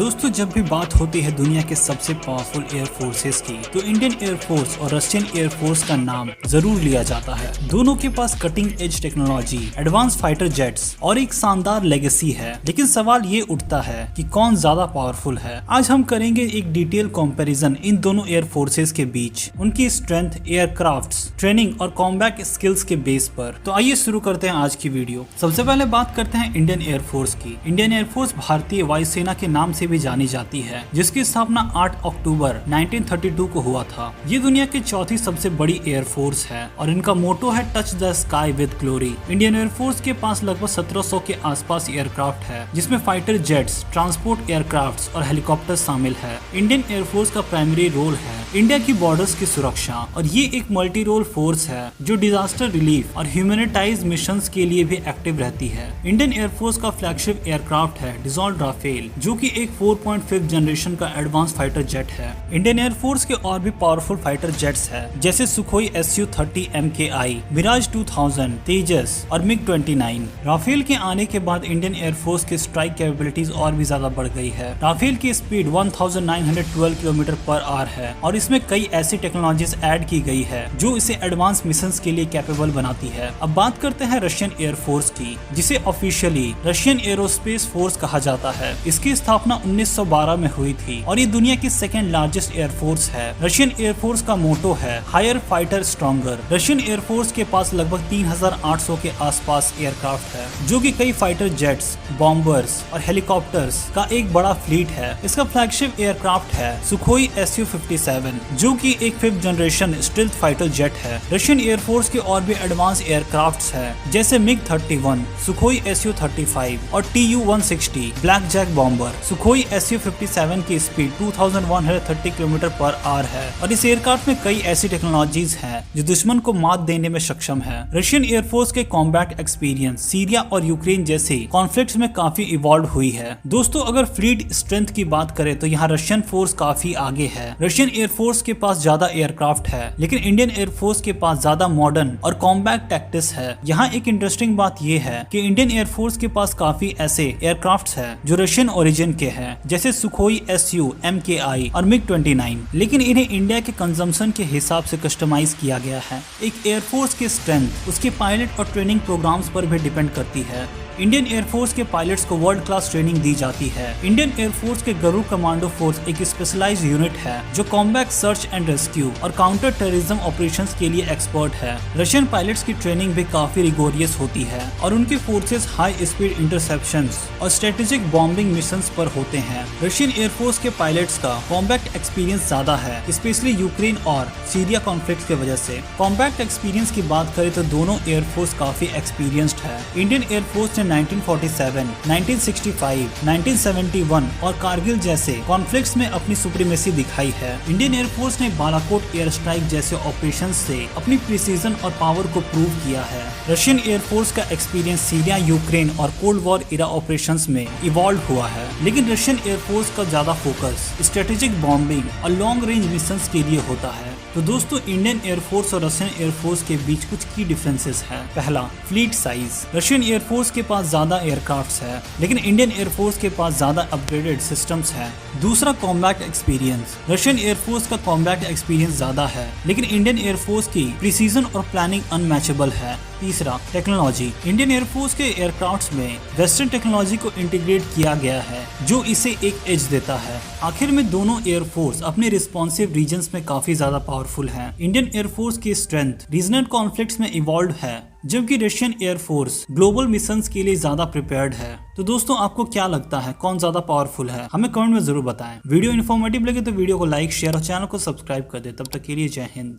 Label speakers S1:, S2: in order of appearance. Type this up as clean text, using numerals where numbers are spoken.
S1: दोस्तों, जब भी बात होती है दुनिया के सबसे पावरफुल एयर फोर्सेस की, तो इंडियन एयर फोर्स और रशियन एयर फोर्स का नाम जरूर लिया जाता है। दोनों के पास cutting edge technology, advance fighter jets और एक शानदार लेगेसी है। लेकिन सवाल ये उठता है कि कौन ज्यादा पावरफुल है। आज हम करेंगे एक डिटेल कंपैरिजन इन दोनों एयर फोर्सेस के बीच, उनकी स्ट्रेंथ, एयरक्राफ्ट्स, ट्रेनिंग और कॉम्बैट स्किल्स के बेस पर। तो आइए शुरू करते हैं आज की वीडियो। सबसे पहले बात करते हैं इंडियन एयर फोर्स की। इंडियन एयर फोर्स भारतीय वायुसेना के नाम से भी जानी जाती है, जिसकी स्थापना 8 अक्टूबर 1932 को हुआ था। ये दुनिया की चौथी सबसे बड़ी एयर फोर्स है और इनका मोटो है touch the sky with glory. Indian air force के पास लगभग 1700 के आसपास एयरक्राफ्ट है, जिसमें फाइटर जेट्स, ट्रांसपोर्ट एयरक्राफ्ट्स और हेलीकॉप्टर शामिल है। इंडियन एयर फोर्स का प्राइमरी रोल है इंडिया की बॉर्डर्स की सुरक्षा, और ये एक मल्टी रोल फोर्स है जो डिजास्टर रिलीफ और ह्यूमैनिटाइज मिशंस के लिए भी एक्टिव रहती है। इंडियन एयर फोर्स का फ्लैगशिप एयरक्राफ्ट है डसॉल्ट राफेल, जो कि एक 4.5 जनरेशन का एडवांस फाइटर जेट है। इंडियन एयर फोर्स के और भी पावरफुल फाइटर जेट्स है, जैसे सुखोई Su-30 MKI, मिराज 2000, तेजस और MiG-29। राफेल के आने के बाद इंडियन एयर फोर्स की स्ट्राइक कैपेबिलिटीज और भी ज्यादा बढ़ गई है। राफेल की स्पीड 1912 किलोमीटर पर आवर है और इसमें कई ऐसी टेक्नोलॉजीज ऐड की गई है जो इसे एडवांस मिशंस के लिए कैपेबल बनाती है। अब बात करते हैं रशियन एयर फोर्स की, जिसे ऑफिशियली रशियन एरोस्पेस फोर्स कहा जाता है। इसकी स्थापना 1912 में हुई थी और ये दुनिया की सेकेंड लार्जेस्ट एयर फोर्स है। रशियन एयर फोर्स का मोटो है higher fighter stronger. Russian air force के पास लगभग 3800 के आसपास एयरक्राफ्ट है, जो कि कई फाइटर जेट्स, बॉम्बर्स और हेलीकॉप्टर्स का एक बड़ा फ्लीट है। इसका फ्लैगशिप एयरक्राफ्ट है सुखोई Su-57, जो कि एक 5th generation stealth fighter jet है। रशियन एयर फोर्स के और भी एडवांस एयरक्राफ्ट्स है, जैसे MiG-31, सुखोई Su-35 और Tu-160 black Jack bomber. Sukhoi Su-57 की स्पीड 2130 किलोमीटर पर आवर है और इस एयरक्राफ्ट में कई ऐसी टेक्नोलॉजीज हैं जो दुश्मन को मात देने में सक्षम है। रशियन एयर फोर्स के कॉम्बैट एक्सपीरियंस सीरिया और यूक्रेन जैसे कॉन्फ्लिक्ट्स में काफी इवॉल्व हुई है। दोस्तों, अगर फ्लीट स्ट्रेंथ की बात करें तो यहाँ रशियन फोर्स काफी आगे है। रशियन एयर फोर्स के पास ज्यादा एयरक्राफ्ट है, लेकिन इंडियन एयर फोर्स के पास ज्यादा मॉडर्न और कॉम्बैट टैक्टिक्स है। यहाँ एक इंटरेस्टिंग बात यह है कि इंडियन एयर फोर्स के पास काफी ऐसे एयरक्राफ्ट है जो रशियन ओरिजिन के हैं, जैसे सुखोई Su, MKI और MiG-29, लेकिन इन्हें इंडिया के कंजम्पशन के हिसाब से कस्टमाइज किया गया है। एक एयरफोर्स की स्ट्रेंथ उसके पायलट और ट्रेनिंग प्रोग्राम्स पर भी डिपेंड करती है। इंडियन एयर फोर्स के पायलट्स को वर्ल्ड क्लास ट्रेनिंग दी जाती है। इंडियन एयर फोर्स के गरुड़ कमांडो फोर्स एक स्पेशलाइज्ड यूनिट है जो कॉम्बैट सर्च एंड रेस्क्यू और काउंटर टेररिज्म ऑपरेशंस के लिए एक्सपर्ट है। रशियन पायलट्स की ट्रेनिंग भी काफी रिगोरियस होती है और उनके फोर्सेस हाई स्पीड इंटरसेप्शंस और स्ट्रेटेजिक बॉम्बिंग मिशंस पर होते हैं। रशियन एयर फोर्स के पायलट्स का कॉम्बैट एक्सपीरियंस ज्यादा है, स्पेशली यूक्रेन और सीरिया कॉन्फ्लिक्ट की वजह से। कॉम्बैट एक्सपीरियंस की बात करें तो दोनों एयर फोर्स काफी एक्सपीरियंस्ड है। इंडियन एयर फोर्स 1947, 1965, 1971 और कारगिल जैसे कॉन्फ्लिक्ट्स में अपनी सुप्रीमेसी दिखाई है। इंडियन एयर फोर्स ने बालाकोट एयर स्ट्राइक जैसे ऑपरेशंस से अपनी प्रिसीजन और पावर को प्रूव किया है। रशियन एयर फोर्स का एक्सपीरियंस सीरिया, यूक्रेन और कोल्ड वॉर इरा ऑपरेशंस में इवॉल्व हुआ है, लेकिन रशियन एयर फोर्स का ज्यादा फोकस स्ट्रेटेजिक बॉम्बिंग और लॉन्ग रेंज मिशंस के लिए होता है। तो दोस्तों, इंडियन एयर फोर्स और रशियन एयर फोर्स के बीच कुछ की डिफरेंसेस है। पहला, fleet size. Russian air force के पास ज्यादा एयरक्राफ्ट्स है, लेकिन इंडियन एयर फोर्स के पास ज्यादा अपग्रेडेड सिस्टम्स है। दूसरा, combat experience. Russian air force का कॉम्बैट एक्सपीरियंस ज्यादा है, लेकिन इंडियन एयर फोर्स की प्रिसीजन और प्लानिंग अनमैचेबल है। तीसरा, टेक्नोलॉजी। इंडियन एयर फोर्स के एयरक्राफ्ट्स में वेस्टर्न टेक्नोलॉजी को इंटीग्रेट किया गया है, जो इसे एक एज देता है। आखिर में दोनों एयर फोर्स अपने रिस्पॉन्सिव रीजन्स में काफी ज्यादा पावरफुल हैं। इंडियन एयर फोर्स की स्ट्रेंथ रीजनल कॉन्फ्लिक्ट्स में इवॉल्व है, जबकि Russian air force global missions के लिए ज्यादा प्रिपेयर्ड है। तो दोस्तों, आपको क्या लगता है कौन ज्यादा पावरफुल है? हमें कमेंट में जरूर बताएं। वीडियो इन्फॉर्मेटिव लगे तो वीडियो को लाइक, शेयर और चैनल को सब्सक्राइब कर दे। तब तक के लिए जय हिंद।